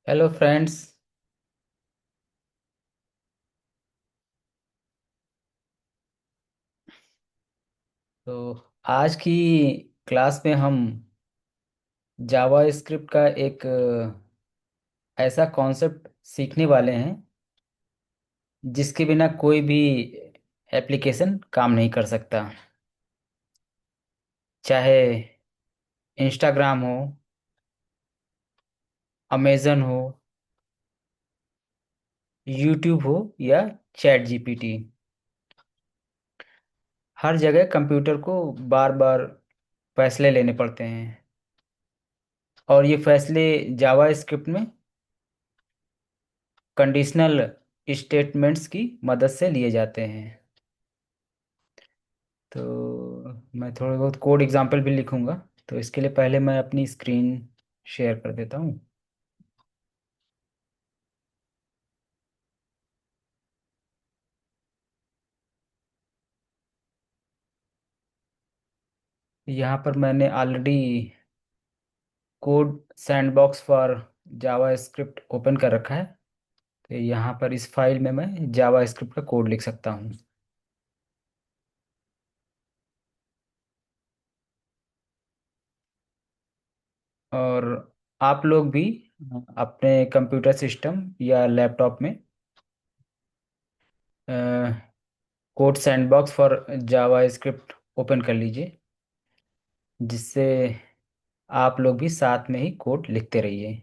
Hello friends. तो आज की क्लास में हम जावा स्क्रिप्ट का एक ऐसा कॉन्सेप्ट सीखने वाले हैं जिसके बिना कोई भी एप्लीकेशन काम नहीं कर सकता। चाहे इंस्टाग्राम हो, अमेजन हो, यूट्यूब हो या चैट जीपीटी। हर जगह कंप्यूटर को बार बार फैसले लेने पड़ते हैं और ये फैसले जावा स्क्रिप्ट में कंडीशनल स्टेटमेंट्स की मदद से लिए जाते हैं। तो मैं थोड़े बहुत कोड एग्जांपल भी लिखूंगा। तो इसके लिए पहले मैं अपनी स्क्रीन शेयर कर देता हूँ। यहाँ पर मैंने already code sandbox for Java script open कर रखा है। तो यहाँ पर इस फाइल में मैं जावा स्क्रिप्ट का कोड लिख सकता हूँ। और आप लोग भी अपने कंप्यूटर सिस्टम या लैपटॉप में code sandbox for Java script open कर लीजिए, जिससे आप लोग भी साथ में ही कोड लिखते रहिए।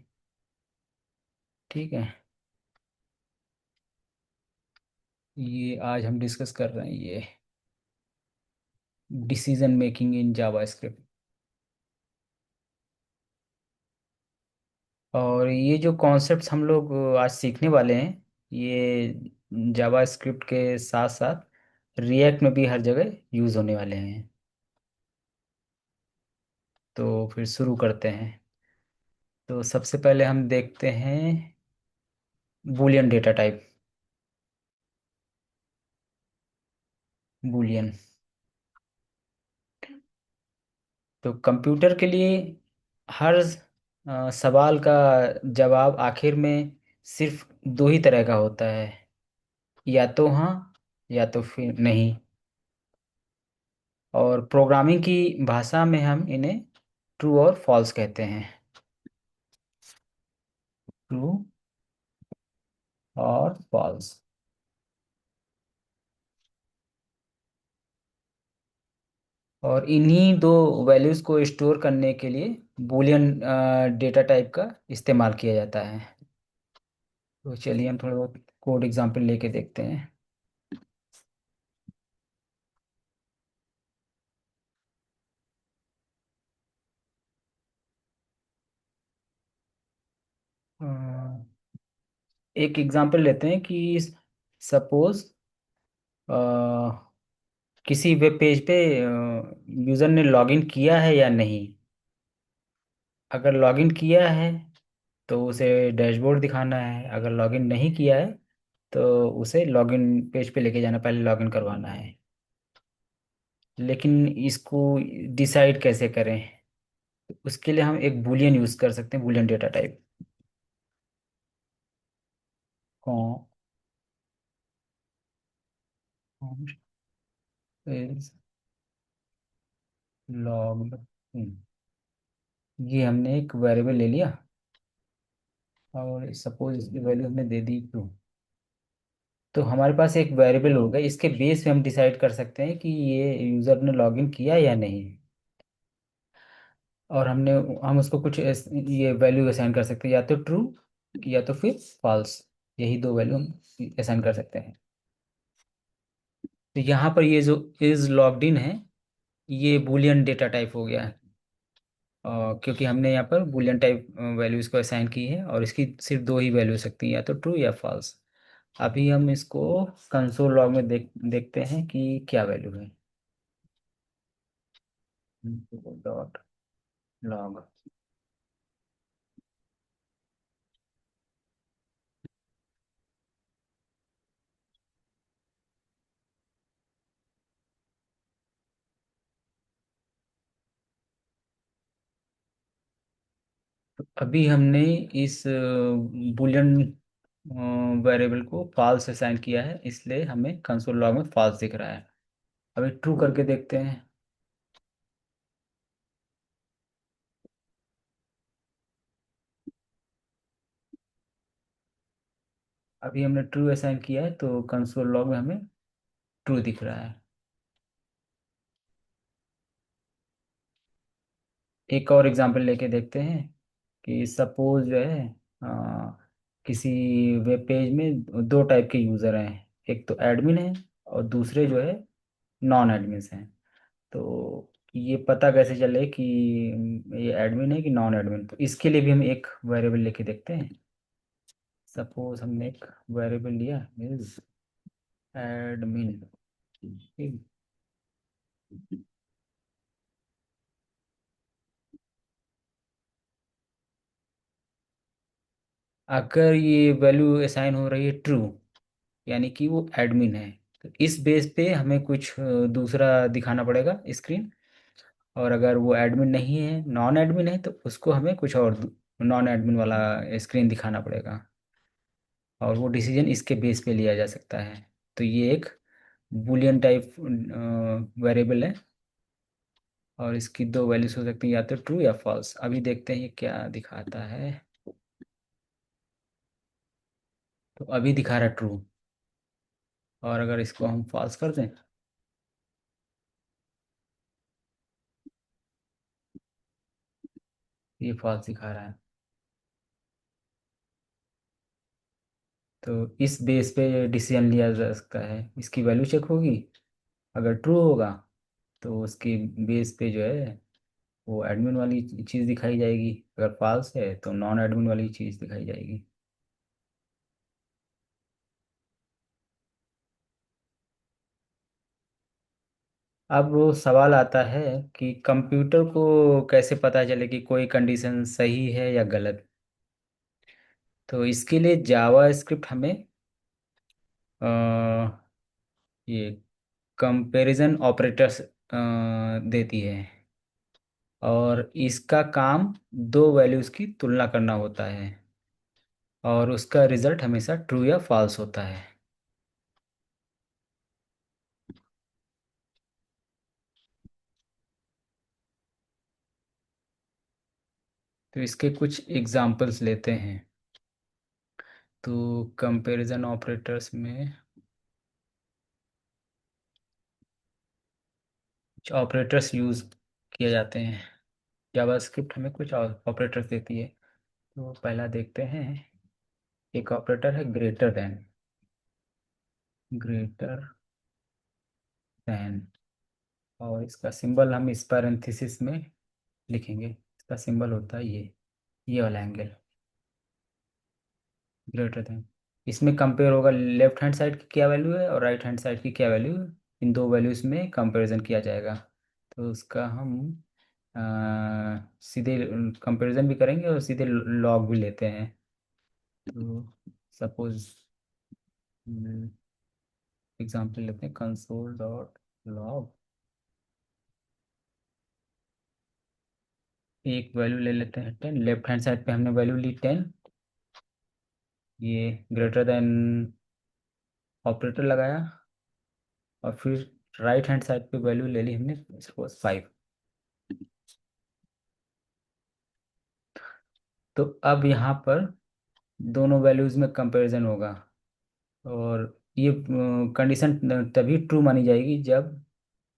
ठीक है। ये आज हम डिस्कस कर रहे हैं ये डिसीजन मेकिंग इन जावास्क्रिप्ट। और ये जो कॉन्सेप्ट्स हम लोग आज सीखने वाले हैं, ये जावास्क्रिप्ट के साथ साथ रिएक्ट में भी हर जगह यूज़ होने वाले हैं। तो फिर शुरू करते हैं। तो सबसे पहले हम देखते हैं बूलियन डेटा टाइप। बूलियन। तो कंप्यूटर के लिए हर सवाल का जवाब आखिर में सिर्फ दो ही तरह का होता है, या तो हाँ या तो फिर नहीं। और प्रोग्रामिंग की भाषा में हम इन्हें ट्रू और फॉल्स कहते हैं। ट्रू और फॉल्स। और इन्हीं दो वैल्यूज को स्टोर करने के लिए बूलियन डेटा टाइप का इस्तेमाल किया जाता है। तो चलिए हम थोड़ा बहुत कोड एग्जांपल लेके देखते हैं। अ, एक एग्जांपल लेते हैं कि सपोज किसी वेब पेज पे यूज़र ने लॉगिन किया है या नहीं। अगर लॉगिन किया है तो उसे डैशबोर्ड दिखाना है, अगर लॉगिन नहीं किया है तो उसे लॉगिन पेज पे लेके जाना, पहले लॉगिन करवाना है। लेकिन इसको डिसाइड कैसे करें? उसके लिए हम एक बूलियन यूज़ कर सकते हैं, बूलियन डेटा टाइप। कौन इज लॉग्ड इन। ये हमने एक वेरिएबल ले लिया और सपोज इसकी वैल्यू हमने दे दी 2। तो हमारे पास एक वेरिएबल होगा, इसके बेस पे हम डिसाइड कर सकते हैं कि ये यूज़र ने लॉगिन किया या नहीं। और हम उसको कुछ ये वैल्यू असाइन कर सकते हैं, या तो ट्रू या तो फिर फॉल्स। यही दो वैल्यू हम असाइन कर सकते हैं। तो यहाँ पर ये जो इज लॉग्ड इन है, ये बूलियन डेटा टाइप हो गया है। क्योंकि हमने यहाँ पर बूलियन टाइप वैल्यूज को असाइन की है और इसकी सिर्फ दो ही वैल्यू हो सकती है, या तो ट्रू या फॉल्स। अभी हम इसको कंसोल लॉग में देखते हैं कि क्या वैल्यू है। Dot log. अभी हमने इस बुलियन वेरिएबल को फॉल्स असाइन किया है, इसलिए हमें कंसोल लॉग में फॉल्स दिख रहा है। अभी ट्रू करके देखते हैं। अभी हमने ट्रू असाइन किया है तो कंसोल लॉग में हमें ट्रू दिख रहा है। एक और एग्जांपल लेके देखते हैं कि सपोज जो है अ, किसी वेब पेज में दो टाइप के यूज़र हैं, एक तो एडमिन है और दूसरे जो है नॉन एडमिन्स हैं। तो ये पता कैसे चले कि ये एडमिन है कि नॉन एडमिन, तो इसके लिए भी हम एक वेरिएबल लेके देखते हैं। सपोज हमने एक वेरिएबल लिया इज एडमिन। ठीक। अगर ये वैल्यू असाइन हो रही है ट्रू, यानी कि वो एडमिन है, तो इस बेस पे हमें कुछ दूसरा दिखाना पड़ेगा स्क्रीन। और अगर वो एडमिन नहीं है, नॉन एडमिन है, तो उसको हमें कुछ और नॉन एडमिन वाला स्क्रीन दिखाना पड़ेगा। और वो डिसीजन इसके बेस पे लिया जा सकता है। तो ये एक बूलियन टाइप वेरिएबल है और इसकी दो वैल्यूज हो सकती हैं, या तो ट्रू या फॉल्स। अभी देखते हैं ये क्या दिखाता है। तो अभी दिखा रहा है ट्रू, और अगर इसको हम फॉल्स कर दें, ये फॉल्स दिखा रहा है। तो इस बेस पे डिसीजन लिया जा सकता है। इसकी वैल्यू चेक होगी, अगर ट्रू होगा तो उसकी बेस पे जो है वो एडमिन वाली चीज़ दिखाई जाएगी, अगर फॉल्स है तो नॉन एडमिन वाली चीज़ दिखाई जाएगी। अब वो सवाल आता है कि कंप्यूटर को कैसे पता चले कि कोई कंडीशन सही है या गलत। तो इसके लिए जावा स्क्रिप्ट हमें अ, ये कंपैरिजन ऑपरेटर्स देती है, और इसका काम दो वैल्यूज़ की तुलना करना होता है, और उसका रिजल्ट हमेशा ट्रू या फॉल्स होता है। तो इसके कुछ एग्जांपल्स लेते हैं। तो कंपैरिजन ऑपरेटर्स में कुछ ऑपरेटर्स यूज़ किए जाते हैं। जावास्क्रिप्ट हमें कुछ ऑपरेटर्स देती है। तो पहला देखते हैं। एक ऑपरेटर है ग्रेटर देन। ग्रेटर देन, और इसका सिंबल हम इस पैरेंथेसिस में लिखेंगे। इसका सिंबल होता है ये वाला एंगल, ग्रेटर देन। इसमें कंपेयर होगा लेफ्ट हैंड साइड की क्या वैल्यू है और राइट हैंड साइड की क्या वैल्यू है। इन दो वैल्यूज में कंपैरिजन किया जाएगा। तो उसका हम सीधे कंपैरिजन भी करेंगे और सीधे लॉग भी लेते हैं। तो सपोज एग्जांपल लेते हैं कंसोल डॉट लॉग। एक वैल्यू ले लेते हैं 10, लेफ्ट हैंड साइड पे हमने वैल्यू ली 10। ये ग्रेटर देन ऑपरेटर लगाया, और फिर राइट हैंड साइड पे वैल्यू ले ली हमने सपोज 5। तो अब यहाँ पर दोनों वैल्यूज में कंपैरिजन होगा, और ये कंडीशन तभी ट्रू मानी जाएगी जब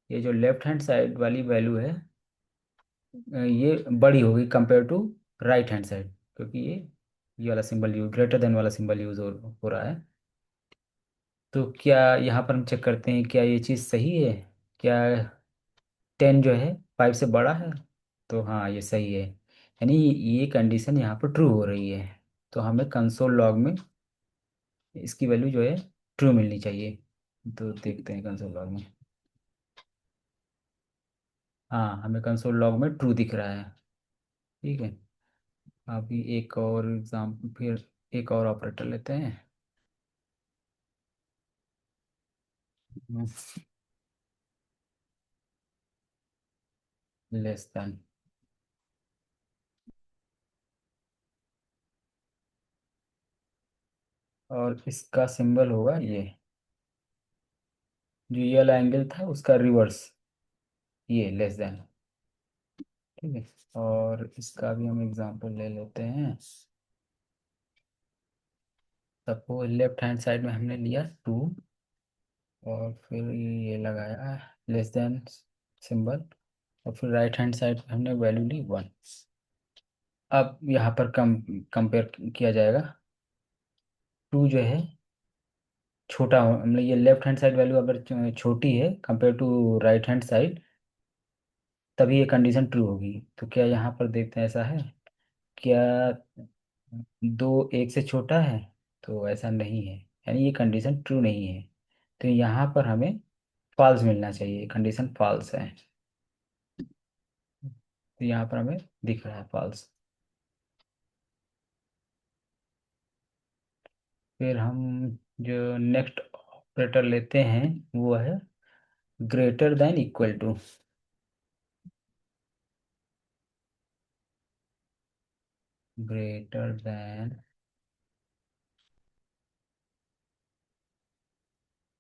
ये जो लेफ्ट हैंड साइड वाली वैल्यू है ये बड़ी होगी compare to right hand side, क्योंकि ये वाला सिंबल यूज, ग्रेटर देन वाला सिंबल यूज हो रहा है। तो क्या यहाँ पर हम चेक करते हैं क्या ये चीज़ सही है, क्या 10 जो है 5 से बड़ा है। तो हाँ, ये सही है, यानी ये कंडीशन यहाँ पर ट्रू हो रही है। तो हमें कंसोल लॉग में इसकी वैल्यू जो है ट्रू मिलनी चाहिए। तो देखते हैं कंसोल लॉग में। हाँ, हमें कंसोल लॉग में ट्रू दिख रहा है। ठीक है। अभी एक और एग्जाम, फिर एक और ऑपरेटर लेते हैं। Less than. और इसका सिंबल होगा ये, जो ये वाला एंगल था उसका रिवर्स, ये लेस देन। ठीक है। और इसका भी हम एग्जांपल ले लेते हैं। सपोज लेफ्ट हैंड साइड में हमने लिया 2, और फिर ये लगाया लेस देन सिंबल, और फिर राइट हैंड साइड पे हमने वैल्यू ली 1। अब यहाँ पर कंपेयर किया जाएगा। 2 जो है छोटा हो, मतलब ये लेफ्ट हैंड साइड वैल्यू अगर छोटी है compare to right hand side, तभी ये कंडीशन ट्रू होगी। तो क्या यहाँ पर देखते हैं ऐसा है क्या? 2 1 से छोटा है, तो ऐसा नहीं है, यानी ये कंडीशन ट्रू नहीं है। तो यहाँ पर हमें फॉल्स मिलना चाहिए, कंडीशन फॉल्स है। तो यहाँ पर हमें दिख रहा है फॉल्स। फिर हम जो नेक्स्ट ऑपरेटर लेते हैं वो है greater than equal to. Greater than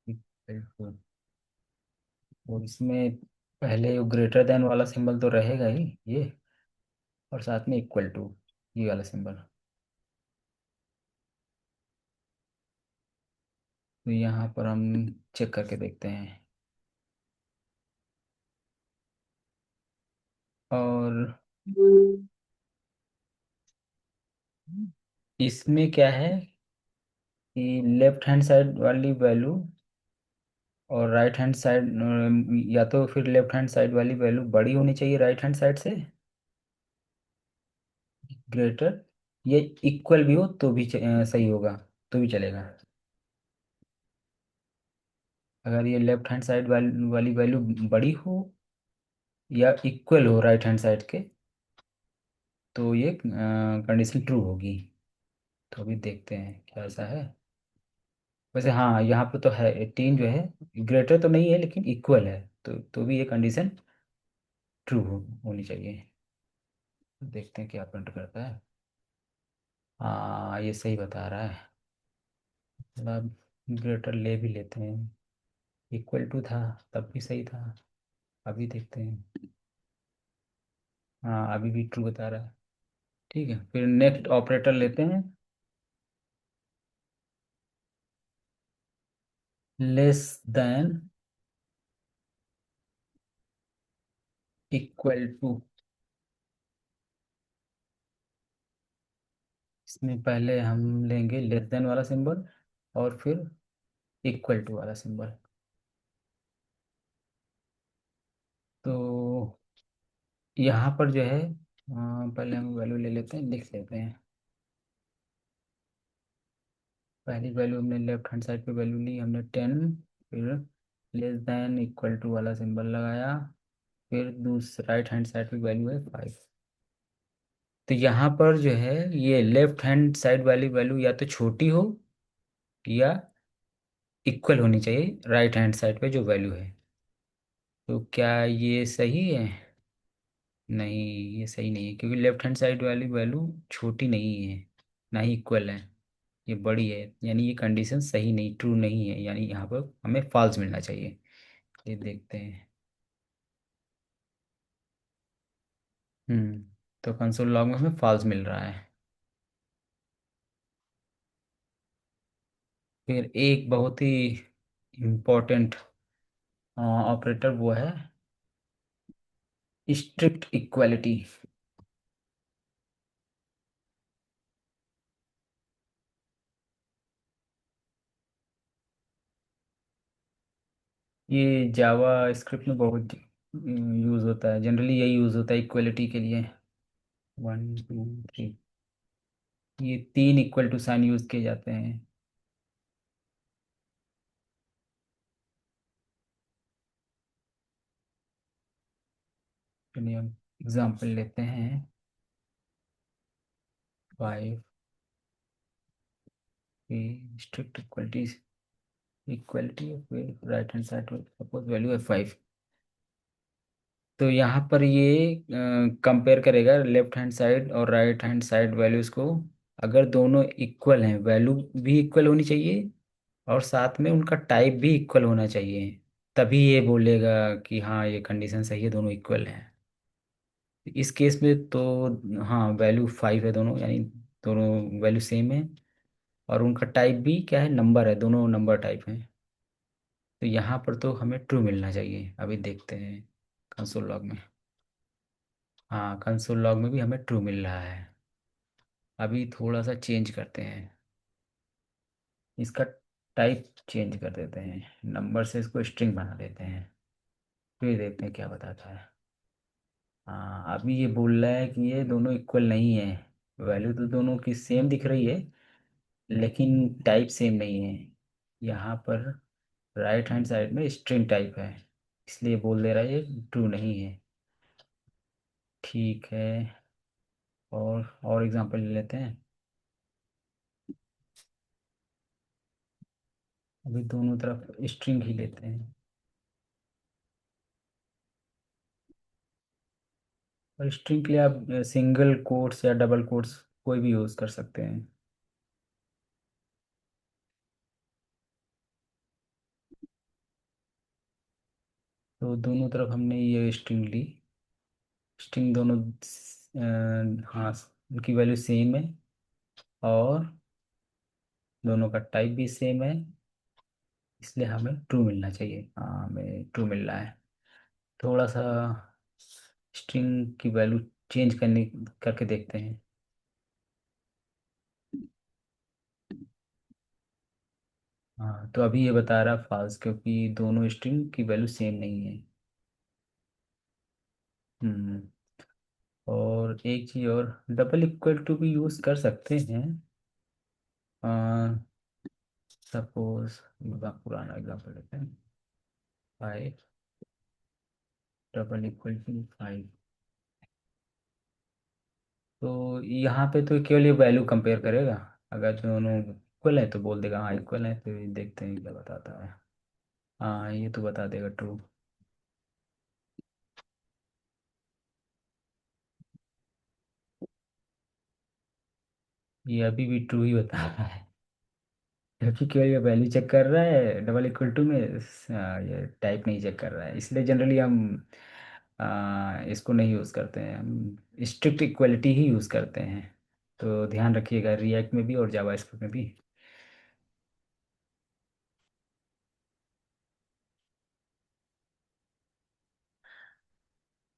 equal to, और इसमें पहले ग्रेटर देन वाला सिंबल तो रहेगा ही ये, और साथ में इक्वल टू ये वाला सिंबल। तो यहाँ पर हम चेक करके देखते हैं। और इसमें क्या है कि लेफ्ट हैंड साइड वाली वैल्यू और राइट हैंड साइड, या तो फिर लेफ्ट हैंड साइड वाली वैल्यू बड़ी होनी चाहिए राइट हैंड साइड से, ग्रेटर, ये इक्वल भी हो तो भी सही होगा, तो भी चलेगा। अगर ये लेफ्ट हैंड साइड वाली वैल्यू बड़ी हो या इक्वल हो राइट हैंड साइड के, तो ये कंडीशन ट्रू होगी। तो अभी देखते हैं क्या ऐसा है। वैसे हाँ, यहाँ पे तो है 18 जो है, ग्रेटर तो नहीं है लेकिन इक्वल है, तो भी ये कंडीशन ट्रू होनी चाहिए। देखते हैं क्या प्रिंट करता है। हाँ, ये सही बता रहा है। मतलब ग्रेटर ले भी लेते हैं, इक्वल टू था तब भी सही था। अभी देखते हैं। हाँ, अभी भी ट्रू बता रहा है। ठीक है, फिर नेक्स्ट ऑपरेटर लेते हैं, लेस देन इक्वल टू। इसमें पहले हम लेंगे लेस देन वाला सिंबल, और फिर इक्वल टू वाला सिंबल। तो यहाँ पर जो है पहले हम वैल्यू ले लेते हैं, लिख लेते हैं। पहली वैल्यू हमने लेफ्ट हैंड साइड पे वैल्यू ली हमने 10, फिर लेस देन इक्वल टू वाला सिंबल लगाया, फिर दूसरा राइट हैंड साइड पे वैल्यू है 5। तो यहाँ पर जो है ये लेफ्ट हैंड साइड वाली वैल्यू या तो छोटी हो या इक्वल होनी चाहिए राइट हैंड साइड पे जो वैल्यू है। तो क्या ये सही है? नहीं, ये सही नहीं है, क्योंकि लेफ्ट हैंड साइड वाली वैल्यू छोटी नहीं है, ना ही इक्वल है, ये बड़ी है। यानी ये कंडीशन सही नहीं, ट्रू नहीं है, यानी यहाँ पर हमें फॉल्स मिलना चाहिए। ये देखते हैं। हम्म। तो कंसोल लॉग में हमें फॉल्स मिल रहा है। फिर एक बहुत ही इम्पोर्टेंट ऑपरेटर वो है स्ट्रिक्ट इक्वालिटी। ये जावा स्क्रिप्ट में बहुत यूज़ होता है, जनरली यही यूज़ होता है इक्वलिटी के लिए। 1 2 3, ये 3 इक्वल टू साइन यूज़ किए जाते हैं। चलिए हम एग्जाम्पल लेते हैं। 5 स्ट्रिक्ट इक्वलिटी, इक्वलिटी फिर right hand side suppose value है 5। तो यहाँ पर ये कंपेयर करेगा लेफ्ट हैंड साइड और राइट हैंड साइड वैल्यूज़ को, अगर दोनों इक्वल हैं, वैल्यू भी इक्वल होनी चाहिए और साथ में उनका टाइप भी इक्वल होना चाहिए, तभी ये बोलेगा कि हाँ ये कंडीशन सही है, दोनों इक्वल हैं। इस केस में तो हाँ, वैल्यू 5 है दोनों, यानी दोनों वैल्यू सेम है, और उनका टाइप भी क्या है, नंबर है, दोनों नंबर टाइप हैं। तो यहाँ पर तो हमें ट्रू मिलना चाहिए। अभी देखते हैं कंसोल लॉग में। हाँ, कंसोल लॉग में भी हमें ट्रू मिल रहा है। अभी थोड़ा सा चेंज करते हैं, इसका टाइप चेंज कर देते हैं, नंबर से इसको स्ट्रिंग बना देते हैं, फिर देखते हैं क्या बताता है। हाँ, अभी ये बोल रहा है कि ये दोनों इक्वल नहीं है, वैल्यू तो दोनों की सेम दिख रही है लेकिन टाइप सेम नहीं है। यहाँ पर राइट हैंड साइड में स्ट्रिंग टाइप है, इसलिए बोल दे रहा है ये ट्रू नहीं है। ठीक है, और एग्जांपल ले लेते हैं। अभी दोनों तरफ स्ट्रिंग ही लेते हैं, और स्ट्रिंग के लिए आप सिंगल कोट्स या डबल कोट्स कोई भी यूज़ कर सकते हैं। तो दोनों तरफ हमने ये स्ट्रिंग ली, स्ट्रिंग दोनों हाँ, उनकी वैल्यू सेम है, और दोनों का टाइप भी सेम है, इसलिए हमें ट्रू मिलना चाहिए। हाँ, हमें ट्रू मिल रहा है। थोड़ा सा स्ट्रिंग की वैल्यू चेंज करने करके देखते हैं। हाँ, तो अभी ये बता रहा फॉल्स, क्योंकि दोनों स्ट्रिंग की वैल्यू सेम नहीं है। हम्म। और एक चीज़ और, डबल इक्वल टू भी यूज़ कर सकते हैं। सपोज पुराना एग्जाम्पल लेते हैं, 5 डबल इक्वल टू 5। तो यहाँ पे तो केवल ये वैल्यू कंपेयर करेगा, अगर दोनों इक्वल है तो बोल देगा हाँ इक्वल है, तो ये देखते हैं क्या बताता है। हाँ, ये तो बता देगा ट्रू। ये अभी भी ट्रू ही बता रहा है, क्योंकि केवल ये वैल्यू चेक कर रहा है डबल इक्वल टू में, ये टाइप नहीं चेक कर रहा है, इसलिए जनरली हम इसको नहीं यूज़ करते हैं, हम स्ट्रिक्ट इक्वलिटी ही यूज़ करते हैं। तो ध्यान रखिएगा, रिएक्ट में भी और जावास्क्रिप्ट में भी।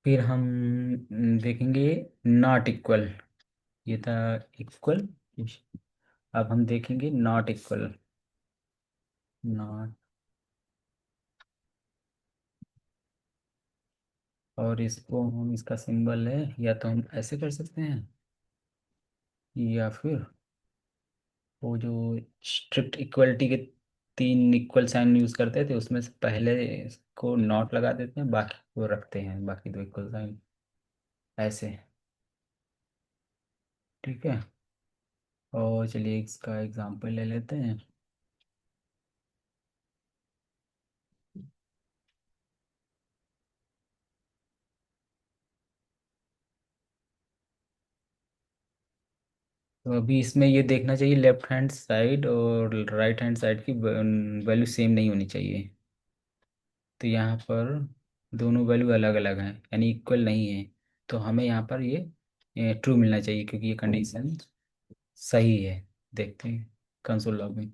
फिर हम देखेंगे नॉट इक्वल। ये था इक्वल, अब हम देखेंगे नॉट इक्वल। नॉट, और इसको हम, इसका सिंबल है, या तो हम ऐसे कर सकते हैं, या फिर वो जो स्ट्रिक्ट इक्वलिटी के 3 इक्वल साइन यूज करते थे, उसमें से पहले को नॉट लगा देते हैं, बाकी को रखते हैं, बाकी दो इक्वल साइन ऐसे। ठीक है, और चलिए इसका एग्जांपल ले लेते हैं। तो अभी इसमें ये देखना चाहिए लेफ्ट हैंड साइड और राइट हैंड साइड की वैल्यू सेम नहीं होनी चाहिए। तो यहाँ पर दोनों वैल्यू अलग अलग हैं, यानी इक्वल नहीं है। तो हमें यहाँ पर ये ट्रू मिलना चाहिए, क्योंकि ये कंडीशन सही है। देखते हैं कंसोल लॉग में।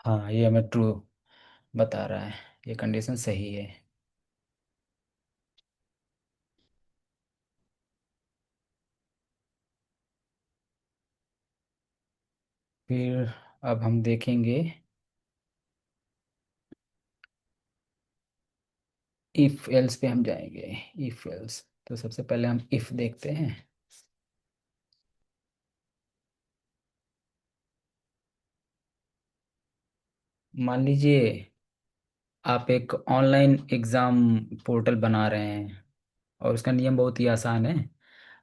हाँ, ये हमें ट्रू बता रहा है, ये कंडीशन सही है। फिर अब हम देखेंगे इफ एल्स पे हम जाएंगे। इफ एल्स, तो सबसे पहले हम इफ देखते हैं। मान लीजिए आप एक ऑनलाइन एग्ज़ाम पोर्टल बना रहे हैं, और उसका नियम बहुत ही आसान है।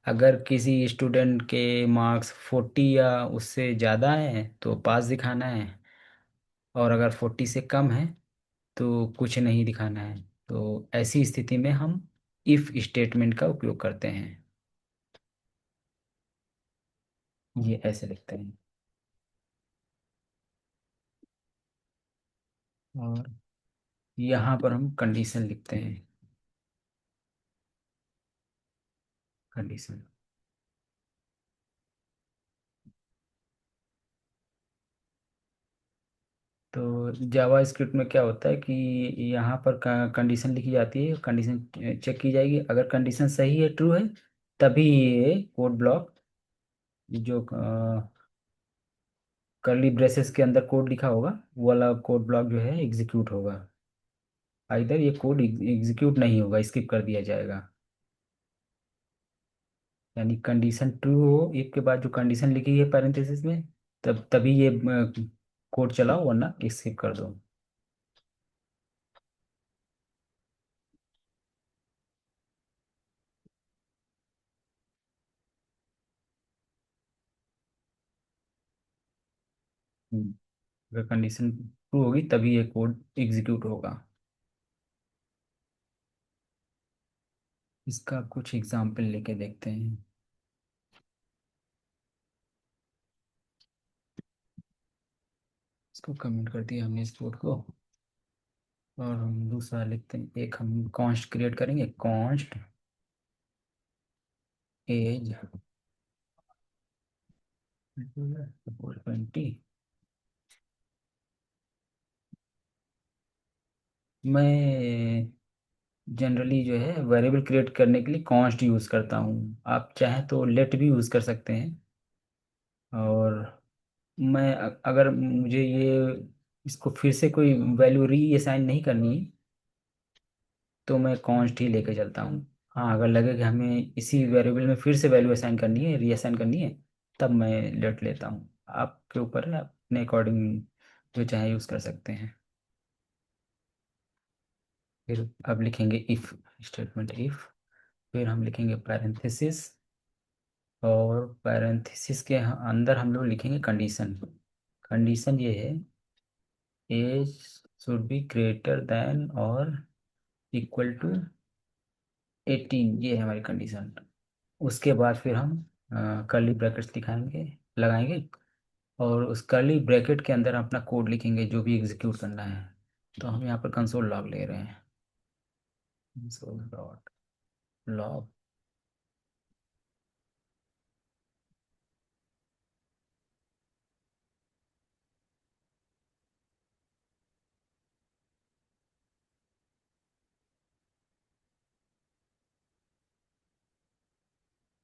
अगर किसी स्टूडेंट के मार्क्स 40 या उससे ज़्यादा हैं तो पास दिखाना है, और अगर 40 से कम है तो कुछ नहीं दिखाना है। तो ऐसी स्थिति में हम इफ़ स्टेटमेंट का उपयोग करते हैं। ये ऐसे लिखते हैं। और यहाँ पर हम कंडीशन लिखते हैं। कंडीशन। तो जावा स्क्रिप्ट में क्या होता है कि यहाँ पर कंडीशन लिखी जाती है, कंडीशन चेक की जाएगी, अगर कंडीशन सही है, ट्रू है, तभी ये कोड ब्लॉक, जो कर्ली ब्रेसेस के अंदर कोड लिखा होगा, वो वाला कोड ब्लॉक जो है एग्जीक्यूट होगा। इधर ये कोड एग्जीक्यूट नहीं होगा, स्किप कर दिया जाएगा। यानी कंडीशन ट्रू हो एक के बाद जो कंडीशन लिखी है पैरेंथेसिस में, तब तभी ये कोड चलाओ, वरना स्किप कर दो। हम्म, अगर कंडीशन ट्रू होगी तभी ये कोड एग्जीक्यूट होगा। इसका कुछ एग्जाम्पल लेके देखते हैं। इसको कमेंट कर दिया हमने इस कोड को। और हम दूसरा लिखते हैं, एक हम कॉन्स्ट क्रिएट करेंगे, कॉन्स्ट एज 20। मैं जनरली जो है वेरिएबल क्रिएट करने के लिए कॉन्स्ट यूज़ करता हूँ, आप चाहें तो लेट भी यूज़ कर सकते हैं। और मैं अगर मुझे ये इसको फिर से कोई वैल्यू री असाइन नहीं करनी है, तो मैं कॉन्स्ट ही लेके चलता हूँ। हाँ, अगर लगे कि हमें इसी वेरिएबल में फिर से वैल्यू असाइन करनी है, री असाइन करनी है, तब मैं लेट लेता हूँ। आपके ऊपर है, अपने अकॉर्डिंग जो चाहे यूज़ कर सकते हैं। फिर अब लिखेंगे इफ़ स्टेटमेंट, इफ़, फिर हम लिखेंगे पैरेंथेसिस, और पैरेंथेसिस के अंदर हम लोग लिखेंगे कंडीशन। कंडीशन ये है, age should be greater than और इक्वल टू 18, ये है हमारी कंडीशन। उसके बाद फिर हम कर्ली ब्रैकेट्स दिखाएंगे, लगाएंगे, और उस कर्ली ब्रैकेट के अंदर अपना कोड लिखेंगे जो भी एग्जीक्यूट करना है। तो हम यहाँ पर कंसोल लॉग ले रहे हैं, कंसोल डॉट लॉग।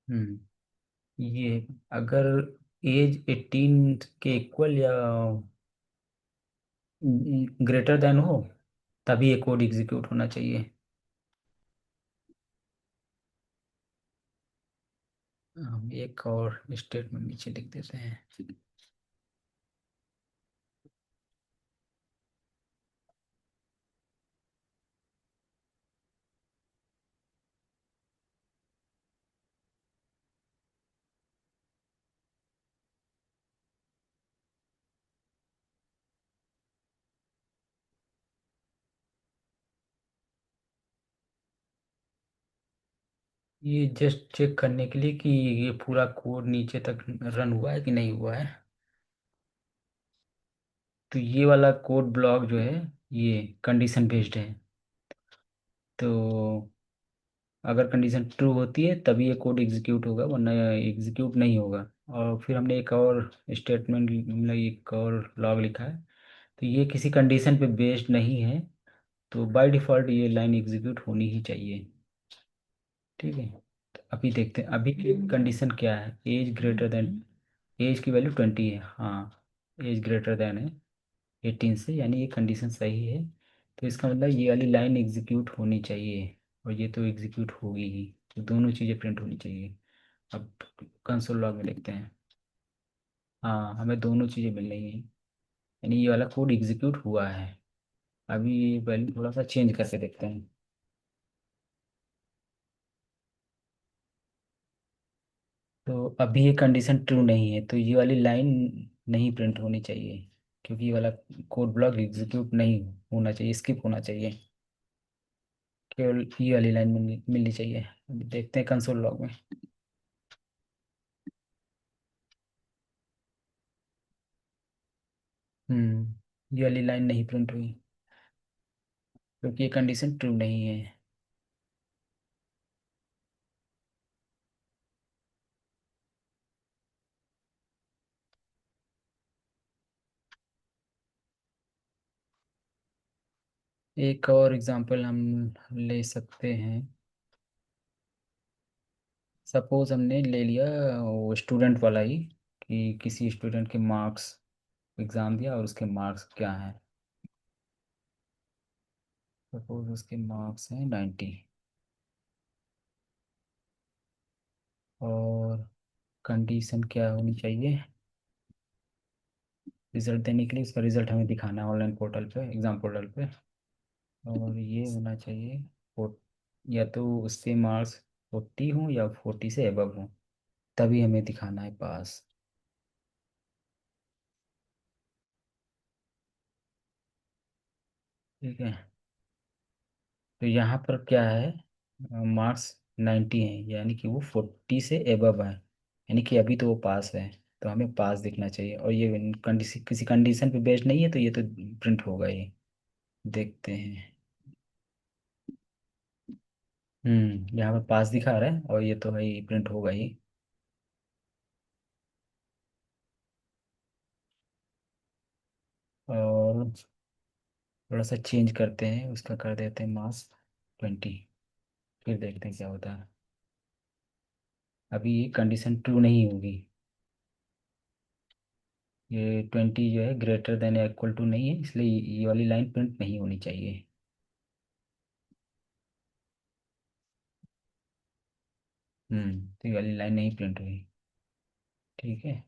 हम्म, ये अगर एज 18 के इक्वल या ग्रेटर देन हो, तभी ये कोड एग्जीक्यूट होना चाहिए। हम एक और स्टेटमेंट नीचे लिख देते हैं। ये जस्ट चेक करने के लिए कि ये पूरा कोड नीचे तक रन हुआ है कि नहीं हुआ है। तो ये वाला कोड ब्लॉक जो है, ये कंडीशन बेस्ड है। तो अगर कंडीशन ट्रू होती है तभी ये कोड एग्जीक्यूट होगा, वरना एग्जीक्यूट नहीं होगा। और फिर हमने एक और स्टेटमेंट, मतलब एक और लॉग लिखा है। तो ये किसी कंडीशन पे बेस्ड नहीं है, तो बाय डिफ़ॉल्ट ये लाइन एग्जीक्यूट होनी ही चाहिए। ठीक है, तो अभी देखते हैं अभी की कंडीशन क्या है। एज ग्रेटर देन, एज की वैल्यू 20 है, हाँ, एज ग्रेटर देन है 18 से, यानी ये कंडीशन सही है। तो इसका मतलब ये वाली लाइन एग्जीक्यूट होनी चाहिए, और ये तो एग्जीक्यूट होगी ही। तो दोनों चीज़ें प्रिंट होनी चाहिए। अब कंसोल लॉग में देखते हैं। हाँ, हमें दोनों चीज़ें मिल रही हैं, यानी ये वाला कोड एग्जीक्यूट हुआ है। अभी ये वैल्यू थोड़ा सा चेंज करके देखते हैं। तो अभी ये कंडीशन ट्रू नहीं है, तो ये वाली लाइन नहीं प्रिंट होनी चाहिए, क्योंकि ये वाला कोड ब्लॉक एग्जीक्यूट नहीं होना चाहिए, स्किप होना चाहिए। केवल ये वाली लाइन मिलनी मिलनी चाहिए। अभी देखते हैं कंसोल लॉग में। ये वाली लाइन नहीं प्रिंट हुई क्योंकि ये कंडीशन ट्रू नहीं है। एक और एग्जांपल हम ले सकते हैं। सपोज हमने ले लिया वो स्टूडेंट वाला ही, कि किसी स्टूडेंट के मार्क्स, एग्ज़ाम दिया और उसके मार्क्स क्या हैं। सपोज उसके मार्क्स हैं 90, और कंडीशन क्या होनी चाहिए, रिजल्ट देने के लिए उसका रिजल्ट हमें दिखाना है ऑनलाइन पोर्टल पे, एग्ज़ाम पोर्टल पे। और ये होना चाहिए फोर, या तो उसके मार्क्स 40 हों या 40 से एबव हों, तभी हमें दिखाना है पास। ठीक है। तो यहाँ पर क्या है, मार्क्स 90 हैं, यानी कि वो 40 से एबव है, यानी कि अभी तो वो पास है। तो हमें पास दिखना चाहिए, और ये कंडीशन किसी कंडीशन पे बेस्ड नहीं है, तो ये तो प्रिंट होगा ही। देखते हैं। यहाँ पर पास दिखा रहा है, और ये तो भाई प्रिंट होगा ही। और थोड़ा सा चेंज करते हैं, उसका कर देते हैं मार्क्स 20, फिर देखते हैं क्या होता है। अभी ये कंडीशन ट्रू नहीं होगी, ये 20 जो है ग्रेटर देन या इक्वल टू नहीं है, इसलिए ये वाली लाइन प्रिंट नहीं होनी चाहिए। तो ये वाली लाइन नहीं प्रिंट हुई। ठीक है।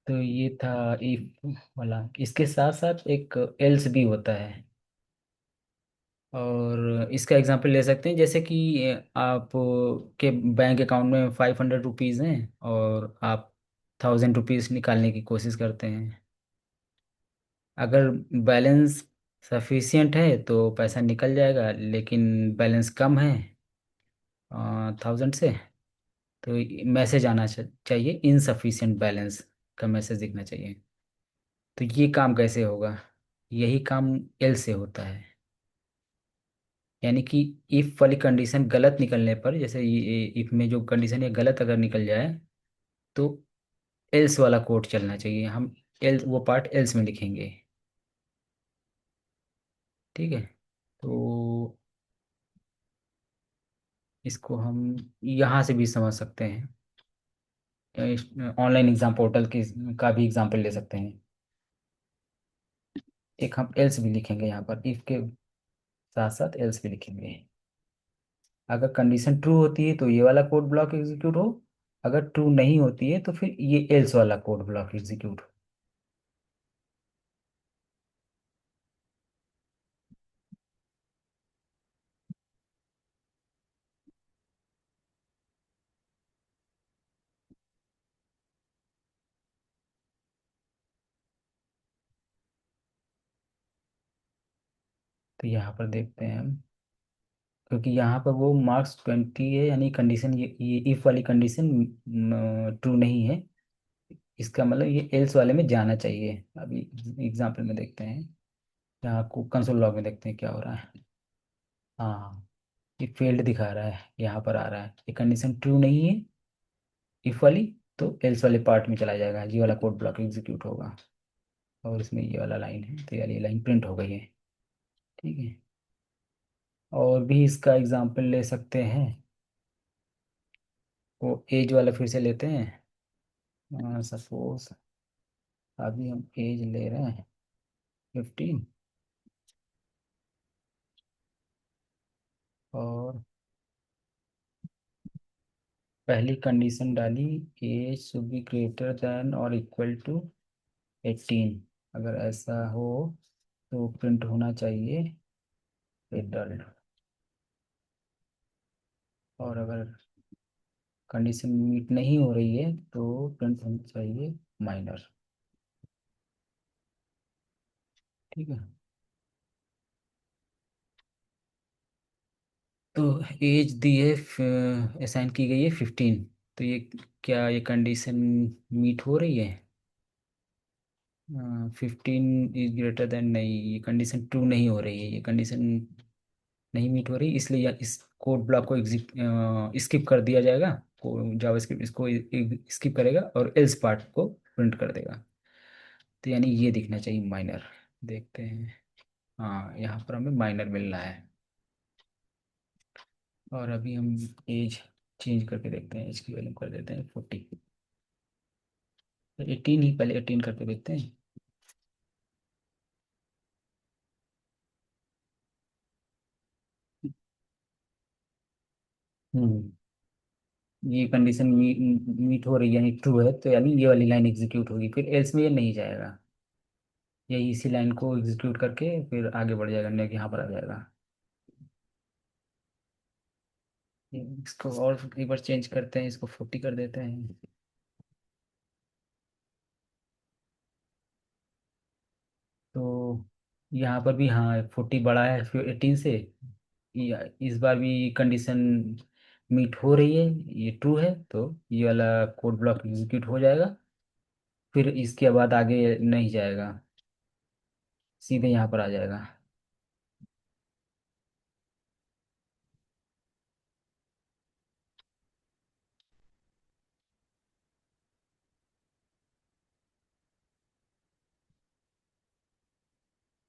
तो ये था इफ वाला, इसके साथ साथ एक एल्स भी होता है। और इसका एग्जांपल ले सकते हैं, जैसे कि आप के बैंक अकाउंट में 500 रुपीज़ हैं, और आप 1000 रुपीज़ निकालने की कोशिश करते हैं। अगर बैलेंस सफिशिएंट है तो पैसा निकल जाएगा, लेकिन बैलेंस कम है 1000 से, तो मैसेज आना चाहिए, इनसफिशिएंट बैलेंस का मैसेज दिखना चाहिए। तो ये काम कैसे होगा, यही काम एल से होता है। यानी कि इफ वाली कंडीशन गलत निकलने पर, जैसे ये इफ में जो कंडीशन है गलत अगर निकल जाए, तो एल्स वाला कोड चलना चाहिए, हम एल्स वो पार्ट एल्स में लिखेंगे। ठीक है। तो इसको हम यहाँ से भी समझ सकते हैं, ऑनलाइन एग्जाम पोर्टल की का भी एग्जाम्पल ले सकते हैं। एक हम एल्स भी लिखेंगे यहाँ पर, इफ के साथ साथ एल्स भी लिखेंगे। अगर कंडीशन ट्रू होती है तो ये वाला कोड ब्लॉक एग्जीक्यूट हो, अगर ट्रू नहीं होती है तो फिर ये एल्स वाला कोड ब्लॉक एग्जीक्यूट हो। तो यहाँ पर देखते हैं हम, क्योंकि यहाँ पर वो मार्क्स 20 है, यानी कंडीशन ये इफ वाली कंडीशन ट्रू नहीं है, इसका मतलब ये एल्स वाले में जाना चाहिए। अभी एग्जाम्पल में देखते हैं, यहाँ को कंसोल लॉग में देखते हैं क्या हो रहा है। हाँ, ये फेल्ड दिखा रहा है, यहाँ पर आ रहा है ये कंडीशन ट्रू नहीं है इफ वाली, तो एल्स वाले पार्ट में चला जाएगा, ये वाला कोड ब्लॉक एग्जीक्यूट होगा। और इसमें ये वाला लाइन है, तो यार ये लाइन प्रिंट हो गई है। ठीक है। और भी इसका एग्जांपल ले सकते हैं, वो एज वाला फिर से लेते हैं। सपोज अभी हम एज ले रहे हैं 15, और पहली कंडीशन डाली, age should be greater than और इक्वल टू 18। अगर ऐसा हो तो प्रिंट होना चाहिए एडल्ट, और अगर कंडीशन मीट नहीं हो रही है तो प्रिंट होना चाहिए माइनर। ठीक है। तो एज दी है, असाइन की गई है 15, तो ये क्या ये कंडीशन मीट हो रही है? 15 इज ग्रेटर देन, नहीं ये कंडीशन ट्रू नहीं हो रही है, ये कंडीशन नहीं मीट हो रही, इसलिए इस कोड ब्लॉक को एग्जिट स्किप कर दिया जाएगा। जावास्क्रिप्ट इसको स्किप करेगा और एल्स पार्ट को प्रिंट कर देगा। तो यानी ये दिखना चाहिए माइनर। देखते हैं, हाँ यहाँ पर हमें माइनर मिल रहा है। और अभी हम एज चेंज करके देखते हैं, एज की वैल्यू कर देते हैं 40। 18 ही, पहले 18 करके देखते हैं। हम्म ये कंडीशन मीट हो रही है यानी ट्रू है, तो यानी ये वाली लाइन एग्जीक्यूट होगी, फिर एल्स में ये नहीं जाएगा। यही इसी लाइन को एग्जीक्यूट करके फिर आगे बढ़ जाएगा, नेक यहाँ पर आ जाएगा। इसको और एक बार चेंज करते हैं, इसको 40 कर देते हैं। तो यहाँ पर भी हाँ 40 बड़ा है फिर 18 से। इस बार भी कंडीशन मीट हो रही है, ये ट्रू है, तो ये वाला कोड ब्लॉक एग्जीक्यूट हो जाएगा। फिर इसके बाद आगे नहीं जाएगा, सीधे यहाँ पर आ जाएगा।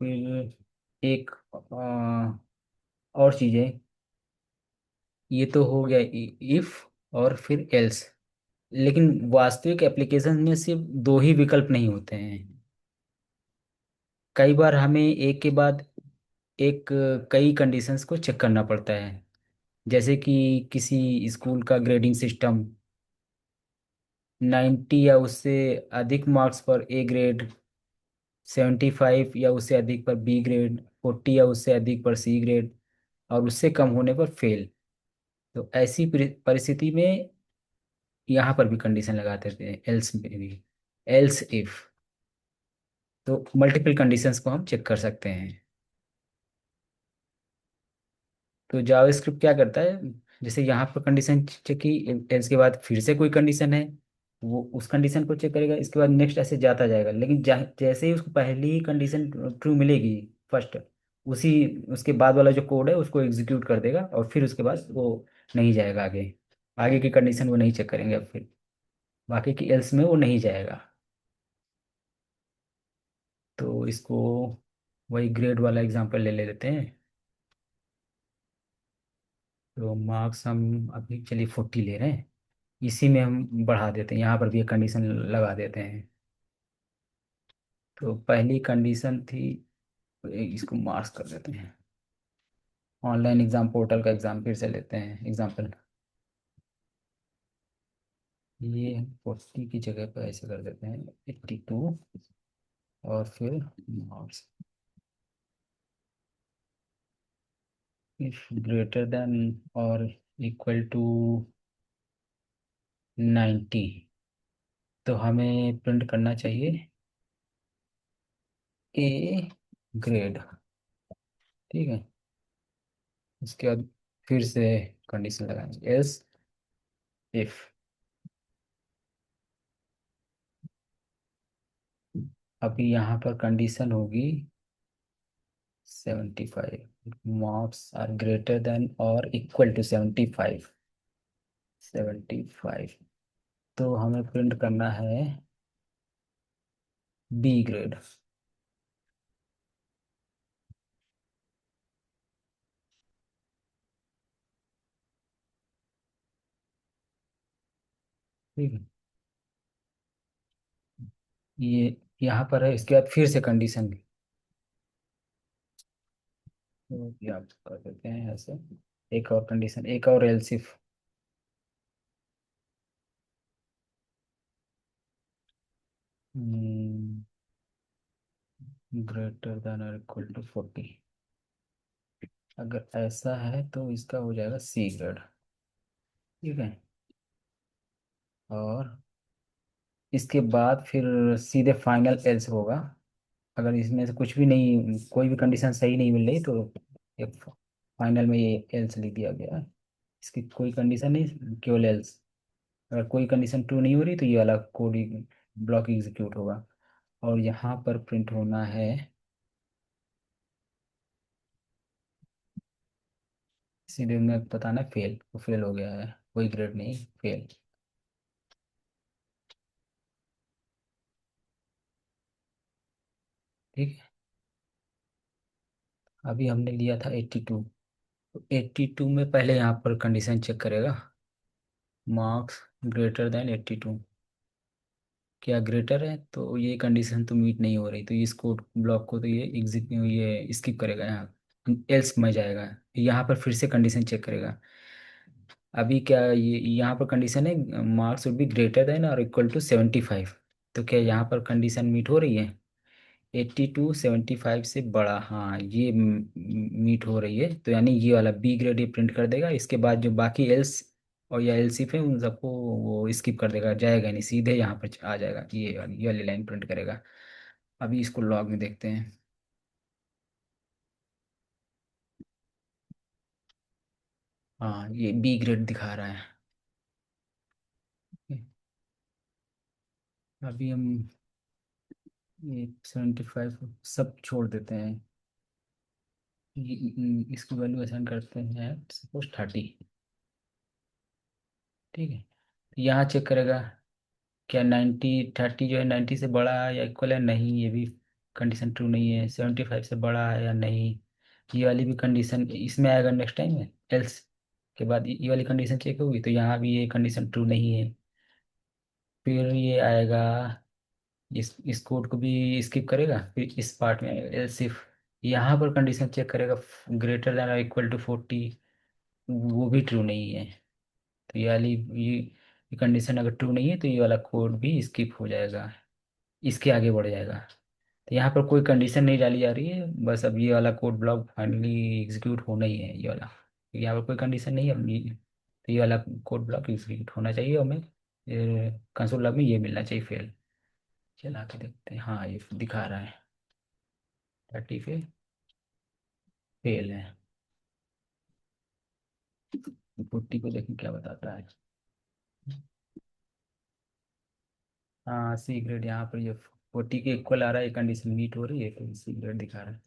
फिर एक और चीज़ें, ये तो हो गया इफ और फिर एल्स। लेकिन वास्तविक एप्लीकेशन में सिर्फ दो ही विकल्प नहीं होते हैं। कई बार हमें एक के बाद एक कई कंडीशंस को चेक करना पड़ता है। जैसे कि किसी स्कूल का ग्रेडिंग सिस्टम, 90 या उससे अधिक मार्क्स पर ए ग्रेड, 75 या उससे अधिक पर बी ग्रेड, 40 या उससे अधिक पर सी ग्रेड, और उससे कम होने पर फेल। तो ऐसी परिस्थिति में यहाँ पर भी कंडीशन लगा देते हैं, एल्स में भी, एल्स इफ। तो मल्टीपल कंडीशंस को हम चेक कर सकते हैं। तो जावास्क्रिप्ट क्या करता है, जैसे यहाँ पर कंडीशन चेक की, एल्स के बाद फिर से कोई कंडीशन है, वो उस कंडीशन को चेक करेगा, इसके बाद नेक्स्ट ऐसे जाता जाएगा। लेकिन जैसे ही उसको पहली ही कंडीशन ट्रू मिलेगी फर्स्ट, उसी उसके बाद वाला जो कोड है उसको एग्जीक्यूट कर देगा, और फिर उसके बाद वो नहीं जाएगा आगे। आगे की कंडीशन वो नहीं चेक करेंगे अब फिर, बाकी की एल्स में वो नहीं जाएगा। तो इसको वही ग्रेड वाला एग्जांपल ले ले लेते हैं। तो मार्क्स हम अभी चलिए 40 ले रहे हैं, इसी में हम बढ़ा देते हैं, यहाँ पर भी एक कंडीशन लगा देते हैं। तो पहली कंडीशन थी, इसको मार्क्स कर देते हैं। ऑनलाइन एग्जाम पोर्टल का एग्जाम फिर से लेते हैं एग्जाम्पल। ये 40 की जगह पर ऐसे कर देते हैं 82, और फिर मार्क्स इफ ग्रेटर देन और इक्वल टू 90, तो हमें प्रिंट करना चाहिए ए ग्रेड। ठीक है, उसके बाद फिर से कंडीशन लगाएंगे एल्स इफ। अभी यहाँ पर कंडीशन होगी 75, मार्क्स आर ग्रेटर देन और इक्वल टू 75। 75, तो हमें प्रिंट करना है बी ग्रेड। ठीक है, ये यहाँ पर है, इसके बाद फिर से कंडीशन, तो ये आप कर देते हैं ऐसे। एक और कंडीशन, एक और एल्स इफ। ग्रेटर देन और इक्वल टू 40, अगर ऐसा है तो इसका हो जाएगा सी ग्रेड। ठीक है, और इसके बाद फिर सीधे फाइनल एल्स होगा। अगर इसमें से कुछ भी नहीं, कोई भी कंडीशन सही नहीं मिल रही, तो एक फाइनल में ये एल्स लिख दिया गया है। इसकी कोई कंडीशन नहीं, केवल एल्स। अगर कोई कंडीशन ट्रू नहीं हो रही तो ये वाला कोड ब्लॉक एग्जीक्यूट होगा। और यहाँ पर प्रिंट होना है, इसीलिए मैं बताना फेल, वो फेल हो गया है, कोई ग्रेड नहीं, फेल। ठीक है। अभी हमने लिया था 82, तो 82 में पहले यहाँ पर कंडीशन चेक करेगा, मार्क्स ग्रेटर देन 82, क्या ग्रेटर है, तो ये कंडीशन तो मीट नहीं हो रही, तो इस कोड ब्लॉक को तो ये एग्जिट, ये स्किप करेगा यहाँ, एल्स में जाएगा, यहाँ पर फिर से कंडीशन चेक करेगा। अभी क्या ये यहाँ पर कंडीशन है, marks would be greater than और इक्वल टू 75, तो क्या यहाँ पर कंडीशन मीट हो रही है, 82 75 से बड़ा, हाँ ये मीट हो रही है, तो यानी ये वाला बी ग्रेड ये प्रिंट कर देगा, इसके बाद जो बाकी एल्स और या एलसिफ है उन सबको वो स्किप कर देगा, जाएगा नहीं, सीधे यहाँ पर आ जाएगा, ये वाली लाइन प्रिंट करेगा। अभी इसको लॉग में देखते हैं। हाँ ये बी ग्रेड दिखा रहा है। अभी हम ये 75 सब छोड़ देते हैं, इसकी वैल्यू असाइन करते हैं सपोज 30। ठीक है, तो यहाँ चेक करेगा, क्या 90 30 जो है 90 से बड़ा है या इक्वल है, नहीं ये भी कंडीशन ट्रू नहीं है, 75 से बड़ा है या नहीं, ये वाली भी कंडीशन इसमें आएगा नेक्स्ट टाइम में, एल्स के बाद ये वाली कंडीशन चेक होगी, तो यहाँ भी ये कंडीशन ट्रू नहीं है। फिर ये आएगा, इस कोड को भी स्किप करेगा, फिर इस पार्ट में एल्स इफ, यहाँ पर कंडीशन चेक करेगा, ग्रेटर देन और इक्वल टू 40, वो भी ट्रू नहीं है, तो ये वाली ये कंडीशन अगर ट्रू नहीं है तो ये वाला कोड भी स्किप हो जाएगा, इसके आगे बढ़ जाएगा। तो यहाँ पर कोई कंडीशन नहीं डाली जा रही है, बस अब ये वाला कोड ब्लॉक फाइनली एग्जीक्यूट होना ही है, ये वाला, यहाँ पर कोई कंडीशन नहीं है, अब तो ये वाला कोड ब्लॉक एग्जीक्यूट होना चाहिए, हमें कंसोल लॉग में ये मिलना चाहिए फेल। चला के देखते हैं, हाँ ये दिखा रहा है 30 पे फेल है, 40 को देखें क्या बताता है। हाँ सी ग्रेड, यहाँ पर ये 40 के इक्वल आ रहा है, कंडीशन मीट हो रही है, तो सी ग्रेड दिखा रहा है।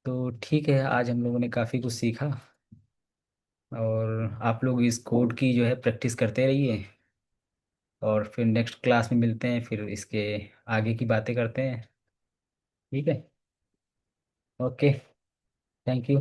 तो ठीक है, आज हम लोगों ने काफ़ी कुछ सीखा, और आप लोग इस कोड की जो है प्रैक्टिस करते रहिए, और फिर नेक्स्ट क्लास में मिलते हैं, फिर इसके आगे की बातें करते हैं। ठीक है। ओके। Thank you.